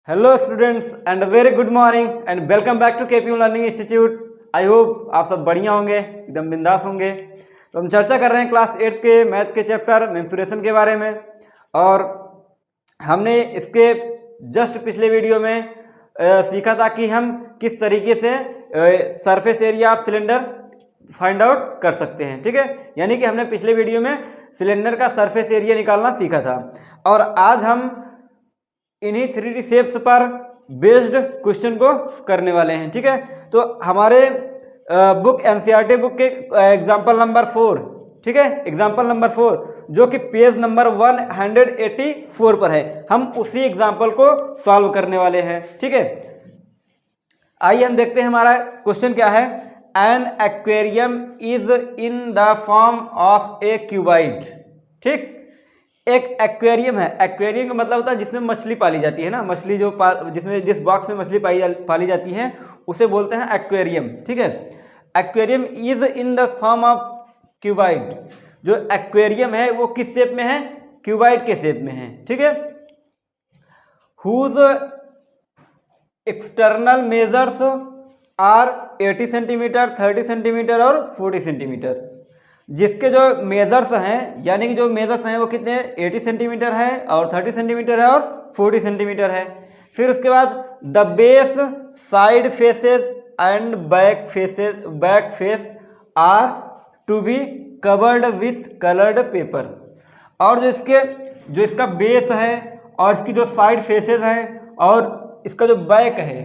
Hello students and very good morning and welcome back to KPU learning institute. I hope आप सब बढ़िया होंगे, एकदम बिंदास होंगे। तो हम चर्चा कर रहे हैं क्लास 8 के मैथ के चैप्टर मेंसुरेशन के बारे में। और हमने इसके जस्ट पिछले वीडियो में सीखा था कि हम किस तरीके से surface area of cylinder find out कर सकते हैं। ठीक है, यानी कि हमने पिछले वीडियो में सिलेंडर का सरफेस एरिया निकालना सीखा था। और आज हम इन्हीं 3D शेप्स पर बेस्ड क्वेश्चन को करने वाले हैं। ठीक है, तो हमारे बुक एनसीईआरटी बुक के एग्जाम्पल नंबर 4, ठीक है, एग्जाम्पल नंबर 4 जो कि पेज नंबर 184 पर है, हम उसी एग्जाम्पल को सॉल्व करने वाले हैं। ठीक है, आइए हम देखते हैं हमारा क्वेश्चन क्या है। An aquarium is in the form of a cuboid. ठीक, एक एक्वेरियम है। एक्वेरियम का मतलब होता है जिसमें मछली पाली जाती है ना, मछली जो जिस बॉक्स में मछली पाली जाती है उसे बोलते हैं एक्वेरियम। ठीक है, aquarium is in the form of cuboid. जो एक्वेरियम है वो किस शेप में है? क्यूबाइड के शेप में है। ठीक है, whose external measures are 80 centimetre, 30 centimetre और 40 सेंटीमीटर। जिसके जो मेजर्स हैं, यानी कि जो मेजर्स हैं वो कितने हैं? 80 सेंटीमीटर है और 30 सेंटीमीटर है और 40 सेंटीमीटर है। फिर उसके बाद the base, side faces and back face are to be covered with coloured paper. और जो इसका बेस है और इसकी जो साइड फेसेस हैं और इसका जो बैक है,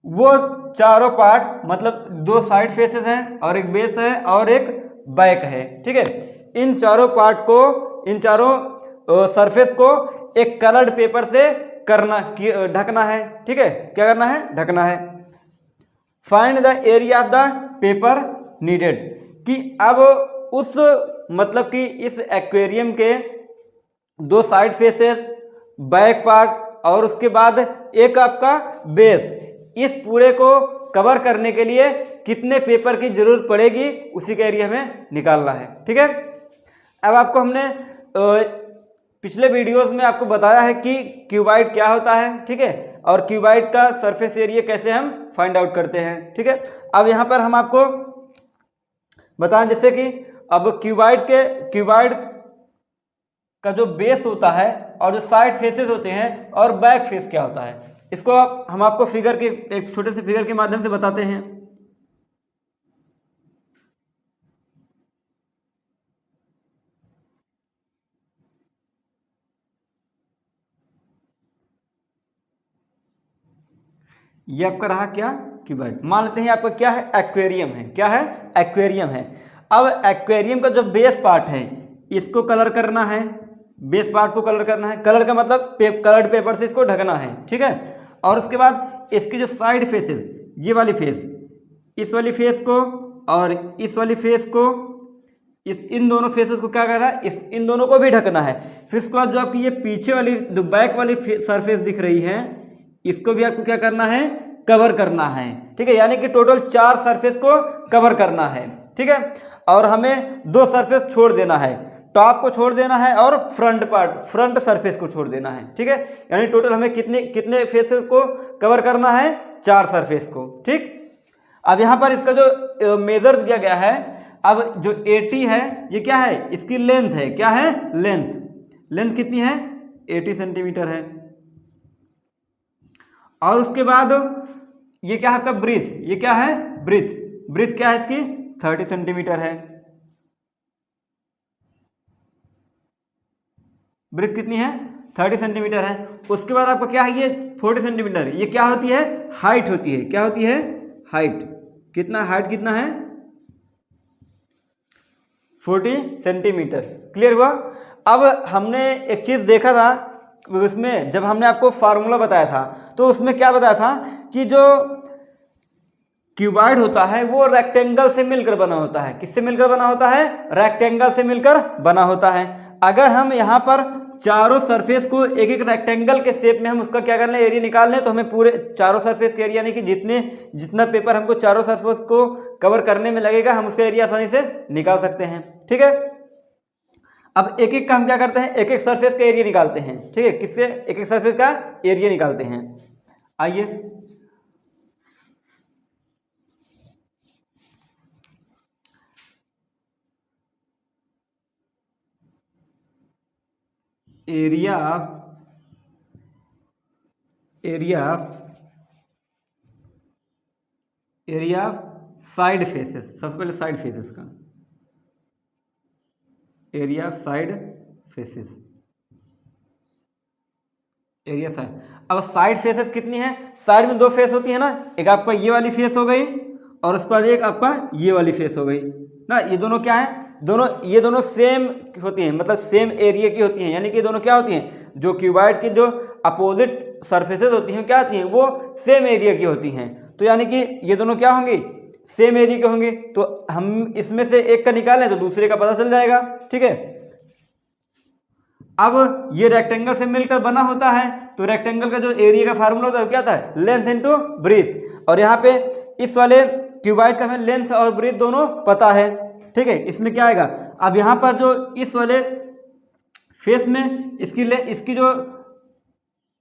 वो चारों पार्ट, मतलब दो साइड फेसेस हैं और एक बेस है और एक बैक है। ठीक है, इन चारों पार्ट को, इन चारों सरफेस को एक कलर्ड पेपर से ढकना है। ठीक है, क्या करना है? ढकना है। Find the area of the paper needed, कि अब उस, मतलब कि इस एक्वेरियम के दो साइड फेसेस, बैक पार्ट और उसके बाद एक आपका बेस, इस पूरे को कवर करने के लिए कितने पेपर की जरूरत पड़ेगी, उसी का एरिया हमें निकालना है। ठीक है, अब आपको हमने पिछले वीडियोस में आपको बताया है कि क्यूबाइड क्या होता है। ठीक है, और क्यूबाइड का सरफेस एरिया कैसे हम फाइंड आउट करते हैं। ठीक है, अब यहाँ पर हम आपको बताएं जैसे कि अब क्यूबाइड का जो बेस होता है और जो साइड फेसेस होते हैं और बैक फेस क्या होता है, इसको हम आपको फिगर के एक छोटे से फिगर के माध्यम से बताते हैं। ये आपका रहा क्या? क्यूबाइड। मान लेते हैं आपका क्या है? एक्वेरियम है। क्या है? एक्वेरियम है। अब एक्वेरियम का जो बेस पार्ट है इसको कलर करना है, बेस पार्ट को कलर करना है। कलर का मतलब कलर्ड पेपर से इसको ढकना है। ठीक है, और उसके बाद इसकी जो साइड फेसेस, ये वाली फेस, इस वाली फेस को और इस वाली फेस को, इन दोनों फेसेस को क्या करना है? इन दोनों को भी ढकना है। फिर उसके बाद जो आपकी ये पीछे वाली जो बैक वाली सरफेस दिख रही है, इसको भी आपको क्या करना है? कवर करना है। ठीक है, यानी कि टोटल 4 सरफेस को कवर करना है। ठीक है, और हमें 2 सरफेस छोड़ देना है, टॉप को छोड़ देना है और फ्रंट सरफेस को छोड़ देना है। ठीक है, यानी टोटल हमें कितने फेसेस को कवर करना है? 4 सरफेस को। ठीक, अब यहाँ पर इसका जो मेजर दिया गया है, अब जो 80 है ये क्या है? इसकी लेंथ है। क्या है? लेंथ कितनी है? 80 सेंटीमीटर है। और उसके बाद ये क्या है आपका? ब्रीथ। ये क्या है? ब्रीथ क्या है इसकी? 30 सेंटीमीटर है। ब्रीथ कितनी है? 30 सेंटीमीटर है। उसके बाद आपका क्या है? ये 40 सेंटीमीटर। ये क्या होती है? हाइट होती है। क्या होती है? हाइट। हाइट कितना है? 40 सेंटीमीटर। क्लियर हुआ? अब हमने एक चीज देखा था उसमें, जब हमने आपको फार्मूला बताया था तो उसमें क्या बताया था कि जो क्यूबाइड होता है वो रेक्टेंगल से मिलकर बना होता है। किससे मिलकर बना होता है? रेक्टेंगल से मिलकर बना होता है। अगर हम यहाँ पर चारों सरफेस को एक एक रेक्टेंगल के शेप में हम उसका क्या करना है? एरिया निकाल लें, तो हमें पूरे चारों सरफेस के एरिया, यानी कि जितना पेपर हमको चारों सरफेस को कवर करने में लगेगा, हम उसका एरिया आसानी से निकाल सकते हैं। ठीक है, अब एक एक का हम क्या करते हैं, एक एक सरफेस का एरिया निकालते हैं, ठीक है, किससे, एक एक सरफेस का एरिया निकालते हैं। आइए, एरिया ऑफ साइड फेसेस, सबसे पहले साइड फेसेस का area of side faces, area side. अब साइड फेसेस कितनी है, साइड में दो फेस होती है ना, एक आपका ये वाली फेस हो गई और उसके बाद एक आपका ये वाली फेस हो गई ना। ये दोनों क्या है, ये दोनों सेम होती हैं, मतलब सेम एरिया की होती हैं, यानी कि ये दोनों क्या होती हैं, जो क्यूबॉइड की जो अपोजिट सरफेसेस होती हैं क्या होती हैं, वो सेम एरिया की होती हैं। तो यानी कि ये दोनों क्या होंगी, सेम एरिया के होंगे। तो हम इसमें से एक का निकालें तो दूसरे का पता चल जाएगा, ठीक है। अब ये रेक्टेंगल से मिलकर बना होता है, तो रेक्टेंगल का जो एरिया का फार्मूला होता है वो क्या होता है, लेंथ इनटू ब्रीथ। और यहाँ पे इस वाले क्यूबॉइड का हमें लेंथ और ब्रीथ दोनों पता है, ठीक है। इसमें क्या आएगा, अब यहाँ पर जो इस वाले फेस में इसकी जो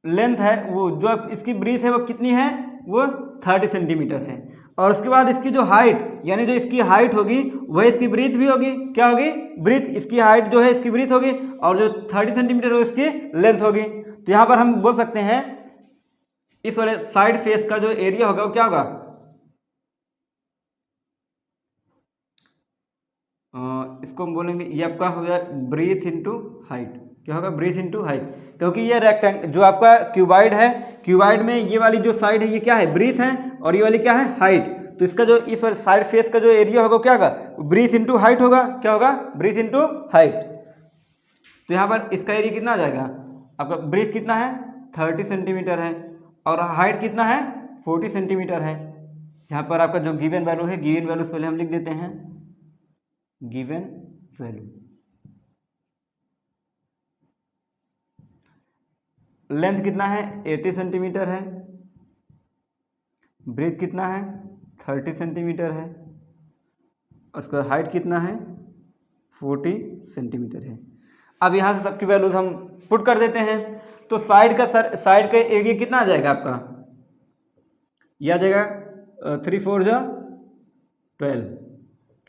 लेंथ है, वो जो इसकी ब्रीथ है वो कितनी है, वो 30 सेंटीमीटर है। और उसके बाद इसकी जो हाइट, यानी जो इसकी हाइट होगी वह इसकी ब्रीथ भी होगी, क्या होगी, ब्रीथ, इसकी हाइट जो है इसकी ब्रीथ होगी, और जो 30 सेंटीमीटर है इसकी लेंथ होगी। तो यहाँ पर हम बोल सकते हैं इस वाले साइड फेस का जो एरिया होगा वो क्या होगा, इसको हम बोलेंगे ये आपका हो गया ब्रीथ इनटू हाइट। क्या होगा, ब्रीथ इनटू हाइट, क्योंकि ये रेक्टेंगल जो आपका क्यूबॉइड है, क्यूबॉइड में ये वाली जो साइड है ये क्या है, ब्रीथ है, और ये वाली क्या है, हाइट। तो इसका जो इस वाले साइड फेस का जो एरिया होगा क्या होगा, ब्रीथ इनटू हाइट होगा, क्या होगा, ब्रीथ इनटू हाइट। तो यहाँ पर इसका एरिया कितना आ जाएगा, आपका ब्रीथ कितना है 30 सेंटीमीटर है, और हाइट कितना है 40 सेंटीमीटर है। यहाँ पर आपका जो गिवन वैल्यू है, गिवन वैल्यूज पहले हम लिख देते हैं, गिवन वैल्यू, लेंथ कितना है 80 सेंटीमीटर है, ब्रीथ कितना है 30 सेंटीमीटर है, और उसका हाइट कितना है 40 सेंटीमीटर है। अब यहाँ से सबकी वैल्यूज हम पुट कर देते हैं। तो साइड का एरिया कितना आ जाएगा आपका, यह आ जाएगा 3 4 जा 12,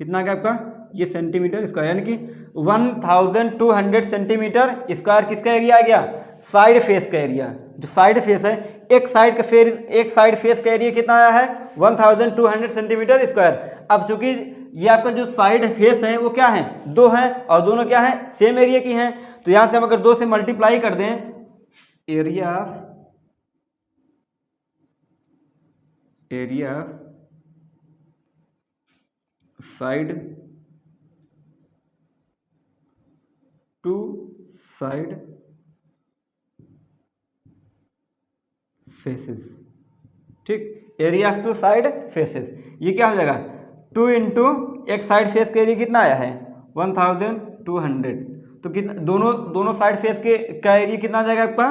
कितना आ गया आपका, ये सेंटीमीटर स्क्वायर, यानी कि 1200 सेंटीमीटर स्क्वायर किसका एरिया आ गया, साइड फेस का एरिया। जो साइड फेस है, एक साइड फेस का एरिया कितना आया है 1200 सेंटीमीटर स्क्वायर। अब चूंकि ये आपका जो साइड फेस है वो क्या है, दो है, और दोनों क्या है, सेम एरिया की हैं। तो यहां से हम अगर 2 से मल्टीप्लाई कर दें, area side two side faces, ठीक, area of two side faces, ये क्या हो जाएगा 2 इंटू एक साइड फेस का एरिया कितना आया है 1200, तो कितना, दोनों साइड फेस के का एरिया कितना आ जाएगा आपका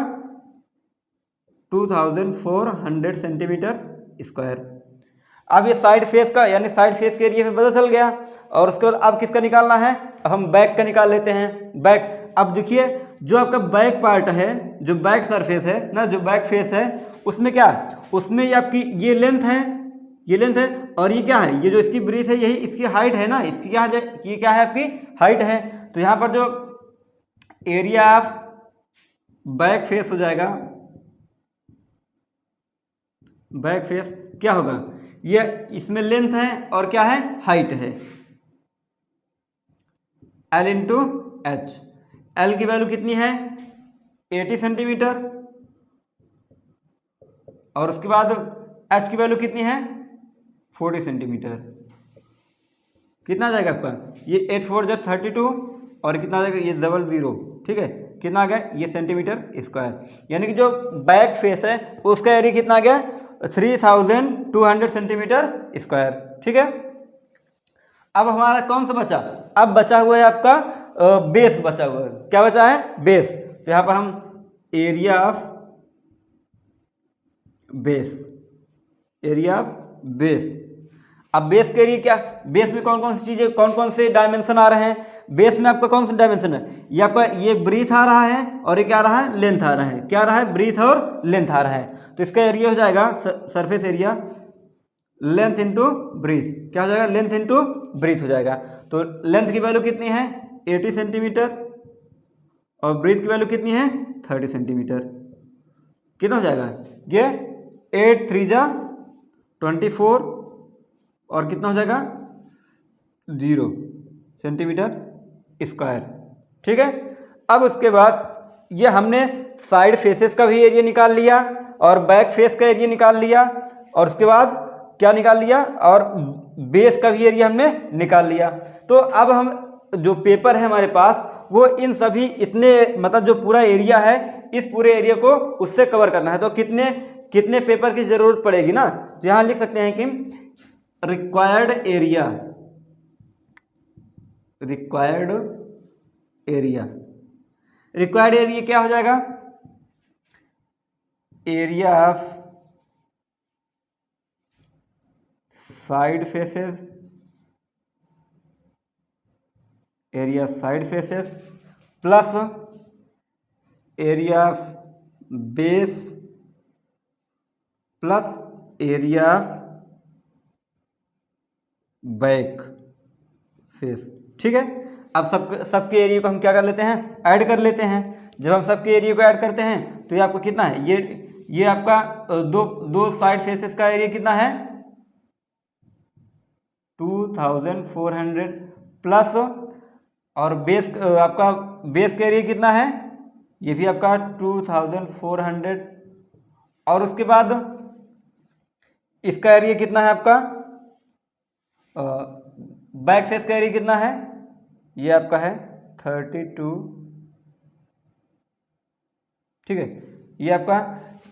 2400 सेंटीमीटर स्क्वायर। अब ये साइड फेस का, यानी साइड फेस के एरिया में पता चल गया। और उसके बाद अब किसका निकालना है, अब हम बैक का निकाल लेते हैं, बैक। अब देखिए जो आपका बैक पार्ट है, जो बैक सरफेस है ना, जो बैक फेस है, उसमें क्या, उसमें ये आपकी ये लेंथ है, ये लेंथ है, और ये क्या है, ये जो इसकी ब्रीथ है, यही इसकी हाइट है ना, इसकी क्या है, ये क्या है आपकी हाइट है। तो यहाँ पर जो एरिया ऑफ बैक फेस हो जाएगा, बैक फेस क्या होगा, ये इसमें लेंथ है और क्या है, हाइट है, L इंटू एच। एल की वैल्यू कितनी है 80 सेंटीमीटर, और उसके बाद एच की वैल्यू कितनी है 40 सेंटीमीटर। कितना आ जाएगा आपका, ये 8 4 जा 32, और कितना आ जाएगा, ये 00, ठीक है, कितना आ गया, ये सेंटीमीटर स्क्वायर। यानी कि जो बैक फेस है उसका एरिया कितना आ गया 3200 सेंटीमीटर स्क्वायर, ठीक है। अब हमारा कौन सा बचा, अब बचा हुआ है आपका बेस बचा हुआ है, क्या बचा है, बेस। तो यहाँ पर हम एरिया ऑफ बेस, अब बेस के एरिया क्या, बेस में कौन कौन सी चीज़ें, कौन कौन से डायमेंशन आ रहे हैं, बेस में आपका कौन सा डायमेंशन है, ये आपका ये ब्रीथ आ रहा है और ये क्या आ रहा है, लेंथ आ रहा है, क्या आ रहा है, ब्रीथ और लेंथ आ रहा है। तो इसका एरिया हो जाएगा surface area length into breadth, क्या हो जाएगा, लेंथ इंटू ब्रीथ हो जाएगा। तो लेंथ की वैल्यू कितनी है 80 सेंटीमीटर और ब्रीथ की वैल्यू कितनी है 30 सेंटीमीटर। कितना हो जाएगा ये 8 3 जा 24 और कितना हो जाएगा 0 सेंटीमीटर स्क्वायर। ठीक है, अब उसके बाद ये हमने साइड फेसेस का भी एरिया निकाल लिया और बैक फेस का एरिया निकाल लिया और उसके बाद क्या निकाल लिया, और बेस का भी एरिया हमने निकाल लिया। तो अब हम जो पेपर है हमारे पास वो इन सभी इतने मतलब जो पूरा एरिया है इस पूरे एरिया को उससे कवर करना है। तो कितने कितने पेपर की जरूरत पड़ेगी ना, तो यहाँ लिख सकते हैं कि required area, required area, required area क्या हो जाएगा, area of side faces, area side faces plus area of base plus area of back face. ठीक है, अब सबके एरिया को हम क्या कर लेते हैं, ऐड कर लेते हैं। जब हम सबके एरिया को ऐड करते हैं तो ये आपको कितना है, ये आपका दो साइड फेसेस का एरिया कितना है 2400 प्लस और बेस आपका बेस का एरिया कितना है, ये भी आपका 2400 और उसके बाद इसका एरिया कितना है आपका, बैक फेस का एरिया कितना है, ये आपका है 32। ठीक है, ये आपका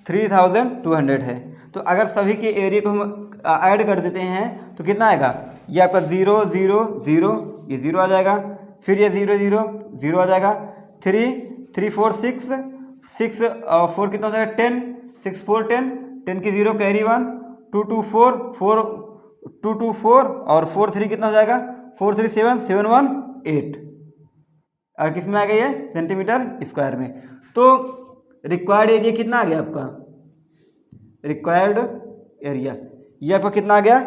3200 है। तो अगर सभी के एरिया को हम ऐड कर देते हैं तो कितना आएगा, ये आपका 0 0 0, ये 0 आ जाएगा, फिर ये 0 0 0 आ जाएगा, 3 3 4 6 6 और 4 कितना हो जाएगा 10, 6 4 10, 10 की 0 कैरी 1, 2 2 4 4 2 2 4 और 4 3 कितना हो जाएगा 4 3 7 7 1 8 और किस में आ गया ये सेंटीमीटर स्क्वायर में। तो रिक्वायर्ड एरिया कितना आ गया आपका, रिक्वायर्ड एरिया ये आपका कितना आ गया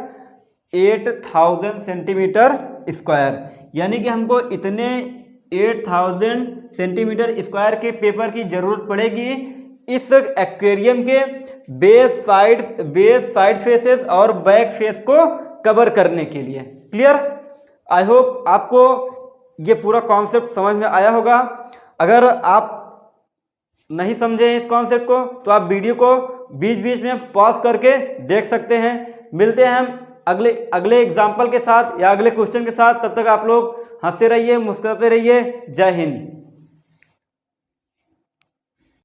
8000 सेंटीमीटर स्क्वायर, यानी कि हमको इतने 8000 सेंटीमीटर स्क्वायर के पेपर की जरूरत पड़ेगी इस एक्वेरियम के बेस साइड फेसेस और बैक फेस को कवर करने के लिए। क्लियर, आई होप आपको ये पूरा कॉन्सेप्ट समझ में आया होगा। अगर आप नहीं समझे इस कॉन्सेप्ट को तो आप वीडियो को बीच बीच में पॉज करके देख सकते हैं। मिलते हैं हम अगले एग्जाम्पल के साथ या अगले क्वेश्चन के साथ, तब तक आप लोग हंसते रहिए, मुस्कुराते रहिए। जय हिंद।